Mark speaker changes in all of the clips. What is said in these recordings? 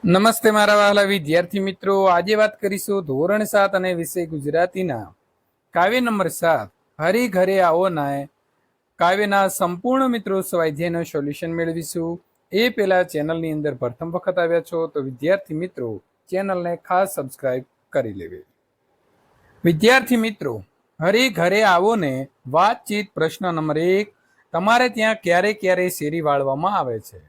Speaker 1: નમસ્તે મારા વહાલા વિદ્યાર્થી મિત્રો, આજે વાત કરીશું ધોરણ 7 અને વિષય ગુજરાતીના કાવ્ય નંબર 7 હરી ઘરે આવો નાય કાવ્યના સંપૂર્ણ મિત્રો સ્વાધ્યાયનું સોલ્યુશન મેળવીશું. એ પહેલા ચેનલની અંદર પ્રથમ વખત આવ્યા છો તો વિદ્યાર્થી મિત્રો ચેનલને ખાસ સબસ્ક્રાઇબ કરી લેવી. વિદ્યાર્થી મિત્રો, હરી ઘરે આવો ને વાતચીત પ્રશ્ન નંબર 1. તમારે ત્યાં ક્યારે ક્યારે શેરી વાળવામાં આવે છે?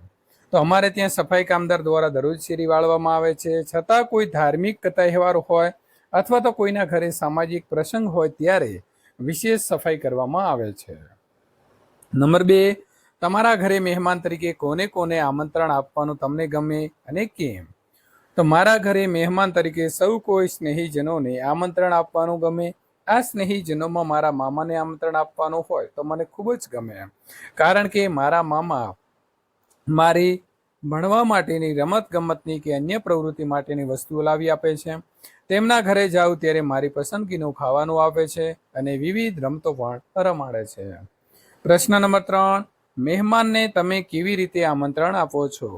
Speaker 1: તો અમારે ત્યાં સફાઈ કામદાર દ્વારા દરરોજ શેરી વાળવામાં આવે છે. છતાં કોઈ ધાર્મિક તહેવાર હોય અથવા તો કોઈના ઘરે સામાજિક પ્રસંગ હોય ત્યારે વિશેષ સફાઈ કરવામાં આવે છે. નંબર 2, તમારા ઘરે મહેમાન તરીકે કોને કોને આમંત્રણ આપવાનું તમને ગમે અને કેમ? તો મારા ઘરે મહેમાન તરીકે સૌ કોઈ સ્નેહીજનોને આમંત્રણ આપવાનું ગમે. આ સ્નેહીજનોમાં મારા મામાને આમંત્રણ આપવાનું હોય તો મને ખૂબ જ ગમે, કારણ કે મારા મામા મારી ભણવા માટેની, રમત ગમતની કે અન્ય પ્રવૃત્તિ માટેની વસ્તુઓ લાવી આપે છે. તેમના ઘરે જાઉં ત્યારે મારી પસંદગીનું ખાવાનું આપે છે અને વિવિધ રમતો પણ રમાડે છે. પ્રશ્ન નંબર 3, મહેમાનને તમે કેવી રીતે આમંત્રણ આપો છો?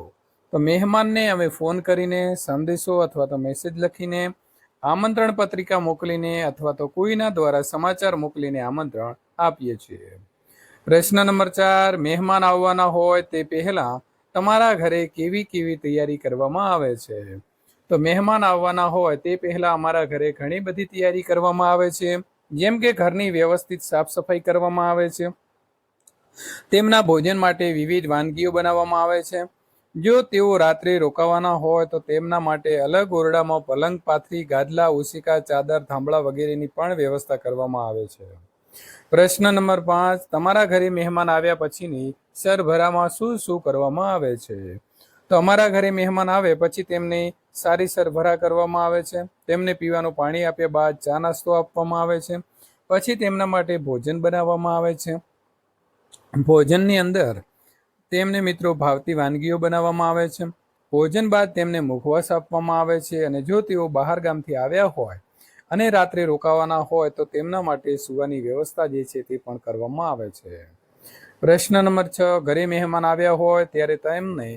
Speaker 1: તો મહેમાનને અમે ફોન કરીને, સંદેશો અથવા તો મેસેજ લખીને, આમંત્રણ પત્રિકા મોકલીને અથવા તો કોઈના દ્વારા સમાચાર મોકલીને આમંત્રણ આપીએ છીએ. પ્રશ્ન નંબર 4, મહેમાન આવવાના હોય તે પહેલા તમારા ઘરે કેવી કેવી તૈયારી કરવામાં આવે છે? તો મહેમાન આવવાના હોય તે પહેલા અમારા ઘરે ઘણી બધી તૈયારી કરવામાં આવે છે. જેમ કે ઘરની વ્યવસ્થિત સાફ સફાઈ કરવામાં આવે છે. તેમના ભોજન માટે વિવિધ વાનગીઓ બનાવવામાં આવે છે. જો તેઓ રાત્રે રોકાવાના હોય તો તેમના માટે અલગ ઓરડામાં પલંગ, પાથરી, ગાદલા, ઓશિકા, ચાદર, થાંભલા વગેરેની પણ વ્યવસ્થા કરવામાં આવે છે. પ્રશ્ન નંબર 5, તમારા ઘરે મહેમાન આવ્યા પછીની સરભરામાં શું શું કરવામાં આવે છે? તો અમારા ઘરે મહેમાન આવે પછી તેમને સારી સરભરા કરવામાં આવે છે. તેમને પીવાનું પાણી આપ્યા બાદ ચા નાસ્તો આપવામાં આવે છે. પછી તેમના માટે ભોજન બનાવવામાં આવે છે. ભોજનની અંદર તેમને મિત્રો ભાવતી વાનગીઓ બનાવવામાં આવે છે. ભોજન બાદ તેમને મુખવાસ આપવામાં આવે છે અને જો તેઓ બહાર ગામથી આવ્યા હોય અને રાત્રે રોકાવાના હોય તો તેમના માટે સુવાની વ્યવસ્થા જે છે તે પણ કરવામાં આવે છે. પ્રશ્ન નંબર 6, ઘરે મહેમાન આવ્યા હોય ત્યારે તેમને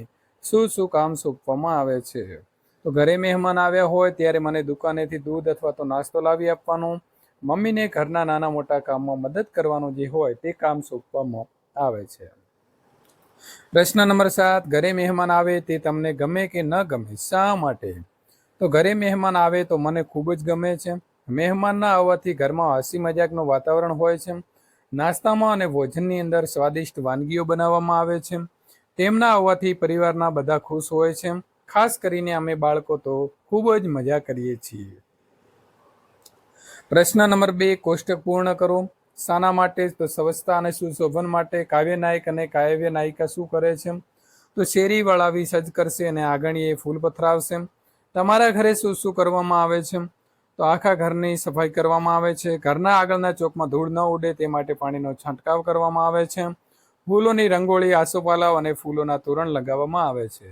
Speaker 1: શું શું કામ સોંપવામાં આવે છે? તો ઘરે મહેમાન આવ્યા હોય ત્યારે મને દુકાનેથી દૂધ અથવા તો નાસ્તો લાવી આપવાનું, મમ્મીને ઘરના નાના મોટા કામમાં મદદ કરવાનું જે હોય તે કામ સોંપવામાં આવે છે. પ્રશ્ન નંબર 7, ઘરે મહેમાન આવે તે તમને ગમે કે ન ગમે? શા માટે? તો ઘરે મહેમાન આવે તો મને ખૂબ જ ગમે છે. મહેમાનના આવવાથી ઘરમાં હસી મજાકનું વાતાવરણ હોય છે. નાસ્તામાં અને ભોજનની અંદર સ્વાદિષ્ટ વાનગીઓ બનાવવામાં આવે છે. તેમના આવવાથી પરિવારના બધા ખુશ હોય છે. ખાસ કરીને અમે બાળકો તો ખૂબ જ મજા કરીએ છીએ. પ્રશ્ન નંબર 2, કોષ્ટક પૂર્ણ કરો. શાના માટે? તો સ્વચ્છતા અને સુશોભન માટે. કાવ્ય નાયક અને કાવ્ય નાયિકા શું કરે છે? તો શેરી વળાવી સજ્જ કરશે અને આંગણીએ ફૂલ પથરાવશે. તમારા ઘરે શું શું કરવામાં આવે છે? તો આખા ઘરની સફાઈ કરવામાં આવે છે. ઘરના આગળના ચોકમાં ધૂળ ન ઉડે તે માટે પાણીનો છંટકાવ કરવામાં આવે છે. ફૂલોની રંગોળી, આસોપાલવ અને ફૂલોના તોરણ લગાવવામાં આવે છે.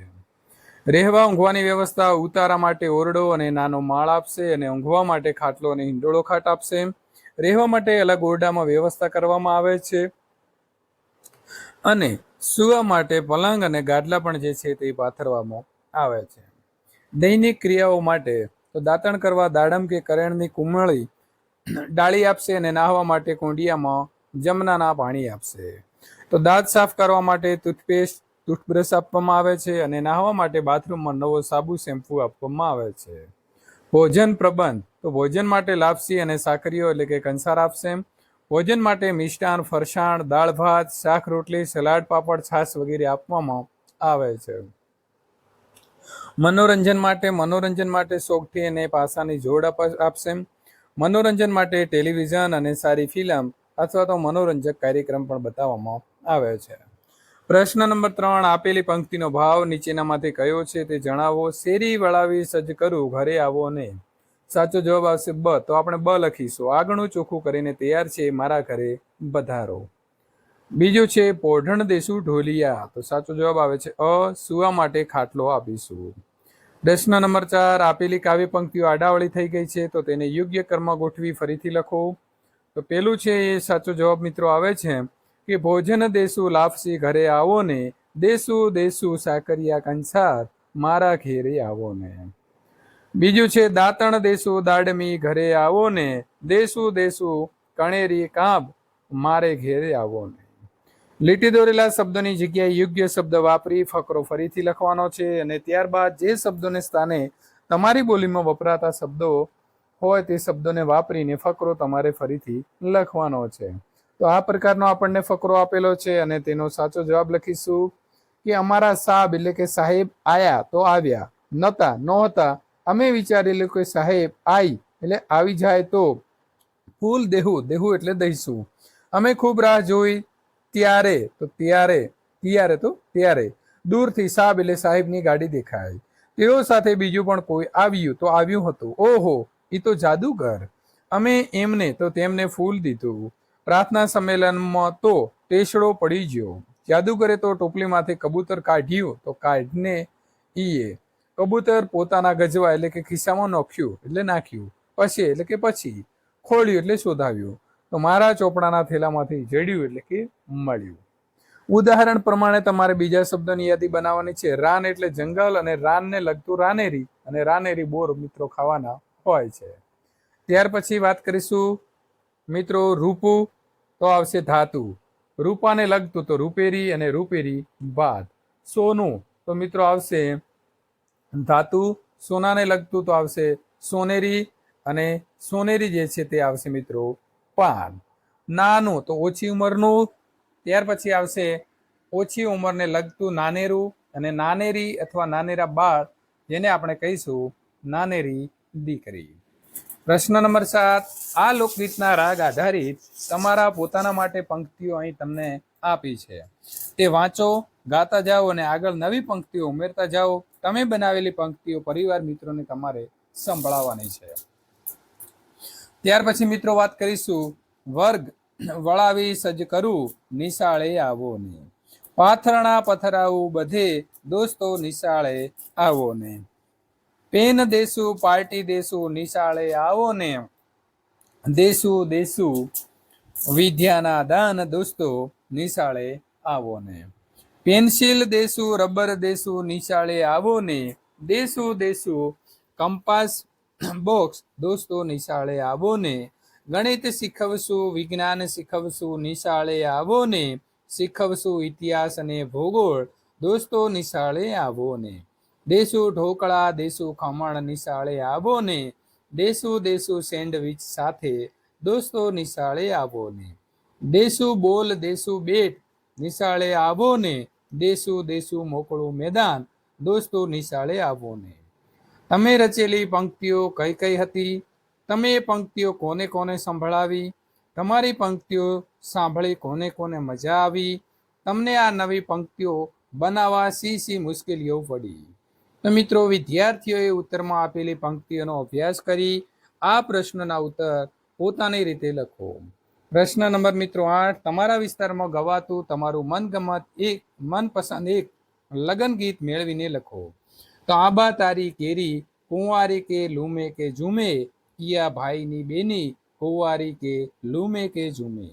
Speaker 1: રહેવા ઊંઘવાની વ્યવસ્થા, ઉતારા માટે ઓરડો અને નાનો માળ આપશે અને ઊંઘવા માટે ખાટલો અને હિંડોળો ખાટ આપશે. રહેવા માટે અલગ ઓરડામાં વ્યવસ્થા કરવામાં આવે છે અને સૂવા માટે પલંગ અને ગાદલા પણ જે છે તે પાથરવામાં આવે છે. દૈનિક ક્રિયાઓ માટે તો દાંતણ કરવા દાડમ કે કરેણની કુમળી ડાળી આપશે અને નાહવા માટે કુંડિયામાં જમનાના પાણી આપશે. તો દાંત સાફ કરવા માટે ટૂથપેસ્ટ, ટૂથબ્રશ આપવામાં આવે છે અને નાહવા માટે બાથરૂમમાં નવો સાબુ, શેમ્પુ આપવામાં આવે છે. ભોજન પ્રબંધ, તો ભોજન માટે લાપસી અને સાકરીઓ એટલે કે કંસાર આપશે. ભોજન માટે મિષ્ટાન, ફરસાણ, દાળ ભાત, શાક રોટલી, સલાડ, પાપડ, છાશ વગેરે આપવામાં આવે છે. મનોરંજન માટે સોગઠી અને પાસાની જોડ આપશે. મનોરંજન માટે ટેલિવિઝન અને સારી ફિલ્મ અથવા તો મનોરંજક કાર્યક્રમ પણ બતાવવામાં આવે છે. પ્રશ્ન નંબર 3, આપેલી પંક્તિનો ભાવ નીચેનામાંથી કયો છે તે જણાવો. શેરી વળાવી સજ્જ કરું, ઘરે આવો ને. સાચો જવાબ આવશે બ. તો આપણે બ લખીશું. આગણું ચોખ્ખું કરીને તૈયાર છે, મારા ઘરે પધારો. બીજું છે પોઢણ દેશું ઢોલિયા. તો સાચો જવાબ આવે છે અ. સુવા માટે ખાટલો આપીશું. પ્રશ્ન નંબર 4, આપેલી કાવ્ય પંક્તિઓ આડાવળી થઈ ગઈ છે તો તેને યોગ્ય ક્રમમાં ગોઠવી ફરીથી લખો. તો પેલું છે એ સાચો જવાબ મિત્રો આવે છે કે ભોજન દેશું લાપસી ઘરે આવો ને, દેશું દેશું સાકરિયા કંસાર, મારા ઘેરે આવો ને. બીજું છે દાંતણ દેશું દાડમી ઘરે આવો ને, દેશું દેશું કણેરી કાંપ મારે ઘેરે આવો ને. લીટી દોરેલા શબ્દોની જગ્યાએ યોગ્ય શબ્દ વાપરી ફકરો ફરીથી લખવાનો છે અને ત્યારબાદ જે શબ્દોને સ્થાને તમારી બોલીમાં વપરાતા શબ્દો હોય તે શબ્દોને વાપરીને ફકરો તમારે ફરીથી લખવાનો છે. તો આ પ્રકારનો આપણને ફકરો આપેલો છે અને તેનો સાચો જવાબ લખીશું કે અમારા સાહેબ એટલે કે સાહેબ આયા તો આવ્યા, નતા નહોતા અમે વિચારેલું કે સાહેબ આઈ એટલે આવી જાય તો, ફૂલ દેહું દેહું એટલે દઈશું, અમે ખૂબ રાહ જોઈ ત્યારે તો ત્યારે, ત્યારે તો ત્યારે, દૂરથી સાહેબ એટલે સાહેબની ગાડી દેખાય, તેઓ સાથે બીજું પણ કોઈ આવ્યું તો આવ્યું હતું, ઓહો એ તો જાદુગર, અમે એમને તો તેમને ફૂલ દીધું, પ્રાર્થના સંમેલનમાં તો ટેસડો પડી ગયો, જાદુગરે તો ટોપલીમાંથી કબૂતર કાઢ્યું તો કાઢને ઈએ, કબૂતર પોતાના ગજવા એટલે કે ખિસ્સામાં નાખ્યું એટલે નાખ્યું, પછી એટલે કે પછી, ખોલ્યું એટલે શોધાવ્યું, તો મારા ચોપડાના થેલામાંથી જડ્યું એટલે કે મળ્યું. ઉદાહરણ પ્રમાણે તમારે બીજા શબ્દની યાદી બનાવવાની છે. રાન એટલે જંગલ અને રાનને લગતું રાનેરી અને રાનેરી બોર મિત્રો ખાવાના હોય છે. ત્યાર પછી વાત કરીશું મિત્રો રૂપું તો આવશે ધાતુ, રૂપાને લગતું તો રૂપેરી અને રૂપેરી ભાત. સોનું તો મિત્રો આવશે ધાતુ, સોનાને લગતું તો આવશે સોનેરી અને સોનેરી જે છે તે આવશે મિત્રો પાન. નાનું તો ઓછી ઉંમરનું, ત્યાર પછી આવશે ઓછી ઉંમરને લગતું નાનેરું અને નાનેરી અથવા નાનેરા બાળ જેને આપણે કહીશું નાનેરી દીકરી. પ્રશ્ન નંબર 7, આ લોકગીતના રાગ આધારિત તમારા પોતાના માટે પંક્તિઓ અહીં તમને આપી છે, તે વાંચો, ગાતા જાઓ અને આગળ નવી પંક્તિઓ ઉમેરતા જાઓ. તમે બનાવેલી પંક્તિઓ પરિવાર મિત્રોને તમારે સંભળાવવાની છે. ત્યાર પછી મિત્રો વાત કરીશું વર્ગ વળાવી સજ્જ કરું નિશાળે આવો ને, પાથરણા પથરાવું બધે દોસ્તો નિશાળે આવો ને, પેન દેશું પાર્ટી દેશું નિશાળે આવો ને, દેશું દેશું વિદ્યાના દાન દોસ્તો નિશાળે આવો ને, પેન્સિલ દેશું રબર દેશું નિશાળે આવો ને, દેશું દેશું કંપાસ બોક્સ દોસ્તો નિશાળે આવો ને, ગણિત શીખવશું વિજ્ઞાન શીખવશું નિશાળે આવો ને, શીખવશું ઇતિહાસ અને ભૂગોળ દોસ્તો નિશાળે આવો ને, દેશું ઢોકળા દેશું ખમણ નિશાળે આવો ને, દેશું દેશું સેન્ડવિચ સાથે દોસ્તો નિશાળે આવો ને, દેશું બોલ દેશું બેટ નિશાળે આવો ને, દેશું દેશું મોકળું મેદાન દોસ્તો નિશાળે આવો ને. તમે રચેલી પંક્તિઓ કઈ કઈ હતી? તમે એ પંક્તિઓ કોને કોને સંભળાવી? તમારી પંક્તિઓ સાંભળી કોને કોને મજા આવી? તમને આ નવી પંક્તિઓ બનાવવા શી મુશ્કેલીઓ પડી? તો મિત્રો વિદ્યાર્થીઓએ ઉત્તરમાં આપેલી પંક્તિઓનો અભ્યાસ કરી આ પ્રશ્નના ઉત્તર પોતાની રીતે લખો. પ્રશ્ન નંબર મિત્રો 8, તમારા વિસ્તારમાં ગવાતું તમારું મનપસંદ એક લગન ગીત મેળવીને લખો. તો આબા તારી કેરી કુંવારી કે લૂમે કે ઝૂમે, કિયા ભાઈની બેની કુંવારી કે લૂમે કે ઝૂમે,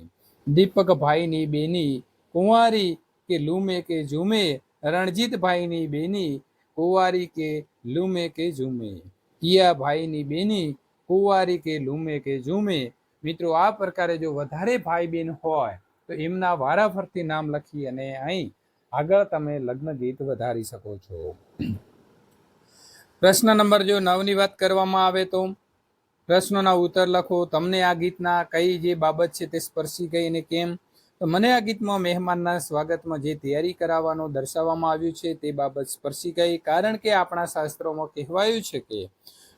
Speaker 1: દીપક ભાઈની બેની કુંવારી કે લૂમે કે ઝૂમે, રણજીત ભાઈની બેની કુંવારી કે લૂમે કે ઝૂમે, કિયા ભાઈની બેની કુંવારી કે લૂમે કે ઝૂમે. મિત્રો આ પ્રકારે જો વધારે ભાઈ બહેન હોય તો એમના વારાફરતી નામ લખી અને અહીં આગળ તમે લગ્ન ગીત વધારી શકો છો. પ્રશ્ન નંબર 9ની વાત કરવામાં આવે તો પ્રશ્નોના ઉત્તર લખો. તમને આ ગીતના કઈ જે બાબત છે તે સ્પર્શી ગઈ અને કેમ? તો મને આ ગીતમાં મહેમાનના સ્વાગતમાં જે તૈયારી કરાવવાનો દર્શાવવામાં આવ્યું છે તે બાબત સ્પર્શી ગઈ, કારણ કે આપણા શાસ્ત્રોમાં કહેવાયું છે કે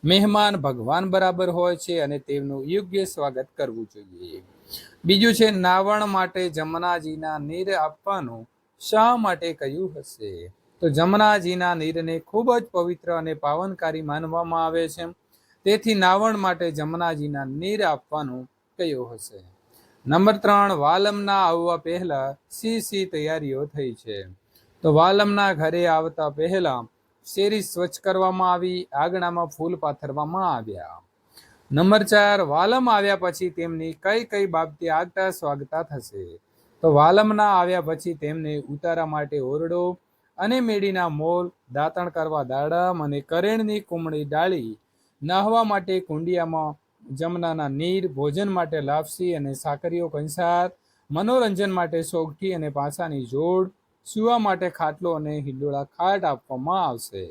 Speaker 1: મહેમાન ભગવાન બરાબર હોય છે અને તેમનું યોગ્ય સ્વાગત કરવું જોઈએ. બીજું છે નાવણ માટે જમનાજીના નીર આપવાનું શા માટે કહ્યું હશે? તો જમનાજીના નીરને ખૂબ જ પવિત્ર અને પાવનકારી માનવામાં આવે છે, તેથી નાવણ માટે જમનાજીના નીર આપવાનું કહ્યું હશે. નંબર 3, વાલમના આવવા પહેલા શી તૈયારીઓ થઈ છે? તો વાલમના ઘરે આવતા પહેલા શેરી સ્વચ્છ કરવામાં આવી, આંગણામાં ફૂલ પાથરવામાં આવ્યા. નંબર 4, વાલમ આવ્યા પછી તેમની કઈ કઈ બાબતે આગતા સ્વાગતા થશે? તો વાલમના આવ્યા પછી તેમને ઉતારા માટે ઓરડો અને મેડીના મોલ, દાંતણ કરવા દાડમ અને કરેણની કુમળી ડાળી, નાહવા માટે કુંડિયામાં જમનાના નીર, ભોજન માટે લાપસી અને સાકરીઓ કંસાર, મનોરંજન માટે સોગઠી અને પાસાની જોડ, સુવા માટે ખાટલો અને હિંડોળા ખાટ આપવામાં આવશે.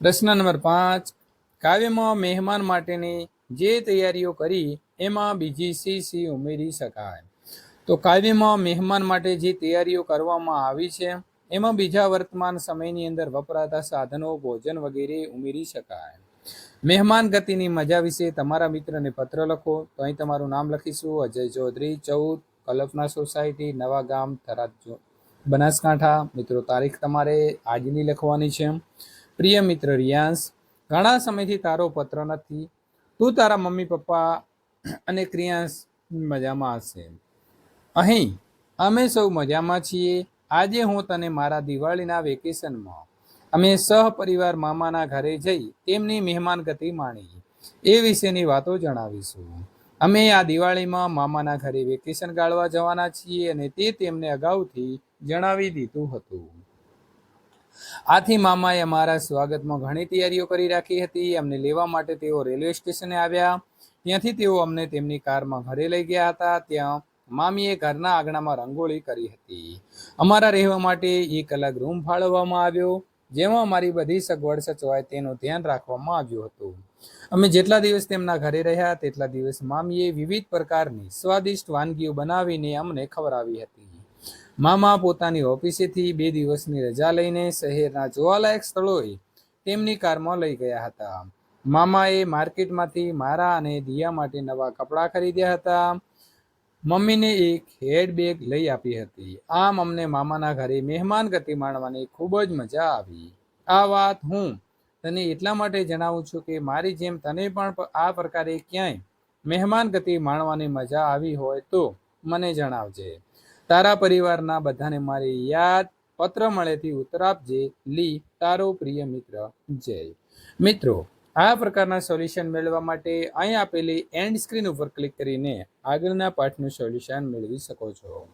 Speaker 1: પ્રશ્ન નંબર 5. કાવ્યમાં મહેમાન માટેની જે તૈયારીઓ કરી એમાં બીજી સી ઉમેરી શકાય? તો કાવ્યમાં મહેમાન માટે જે તૈયારીઓ કરવામાં આવી છે એમાં બીજા વર્તમાન સમયની અંદર વપરાતા સાધનો, ભોજન વગેરે ઉમેરી શકાય. મહેમાન ગતિની મજા વિશે તમારા મિત્રને પત્ર લખો. તો અહીં તમારું નામ લખીશું: અજય ચૌધરી, 14, કલ્પના સોસાયટી, નવા ગામ, થરાદ, બનાસકાંઠા. મિત્રો, તારીખ તમારે આજની લખવાની છે. પ્રિય મિત્ર રિયાંશ, ઘણા સમયથી તારો પત્ર નથી. તું તારા મમ્મી પપ્પા અને ક્રિયાંશ મજામાં હશે. અહીં અમે સૌ મજામાં છીએ. આજે હું તને મારા દિવાળીના વેકેશનમાં અમે સહપરિવાર મામાના ઘરે જઈ તેમની મહેમાન ગતિ માણી એ વિશેની વાતો જણાવીશું. અમે આ દિવાળીમાં મામાના ઘરે વેકેશન ગાળવા જવાના છીએ અને તે તેમને અગાઉથી જણાવી દીધું હતું. આથી મામાએ અમારા સ્વાગતમાં ઘણી તૈયારીઓ કરી રાખી હતી. અમને લેવા માટે તેઓ રેલવે સ્ટેશને આવ્યા. ત્યાંથી તેઓ અમને તેમની કારમાં ઘરે લઈ ગયા હતા. ત્યાં મામીએ ઘરના આંગણામાં રંગોળી કરી હતી. અમારા રહેવા માટે એક અલગ રૂમ ફાળવવામાં આવ્યો, જેમાં અમારી બધી સગવડ સચવાય તેનું ધ્યાન રાખવામાં આવ્યું હતું. અમે જેટલા દિવસ તેમના ઘરે રહ્યા તેટલા દિવસ મામીએ વિવિધ પ્રકારની સ્વાદિષ્ટ વાનગીઓ બનાવીને અમને ખવડાવી હતી. મામા પોતાની ઓફિસેથી 2 દિવસની રજા લઈને શહેરના જોવાલાયક સ્થળોએ તેમની કારમાં લઈ ગયા હતા. મામાએ માર્કેટમાંથી મારા અને દિયા માટે નવા કપડાં ખરીદ્યા હતા. મમ્મીને એક હેન્ડબેગ લઈ આપી હતી. આમ અમને મામાના ઘરે મહેમાન ગતિ માણવાની ખૂબ જ મજા આવી. આ વાત હું તને એટલા માટે જણાવું છું કે મારી જેમ તને પણ આ પ્રકારે ક્યાંય મહેમાન ગતિ માણવાની મજા આવી હોય તો મને જણાવજે. તારા પરિવારના બધાને મારી યાદ પત્ર મળેથી ઉત્તર આપજે. લી, તારો પ્રિય મિત્ર જય. મિત્રો, આ પ્રકારના સોલ્યુશન મેળવવા માટે અહીં આપેલી એન્ડ સ્ક્રીન ઉપર ક્લિક કરીને આગળના પાઠનું સોલ્યુશન મેળવી શકો છો.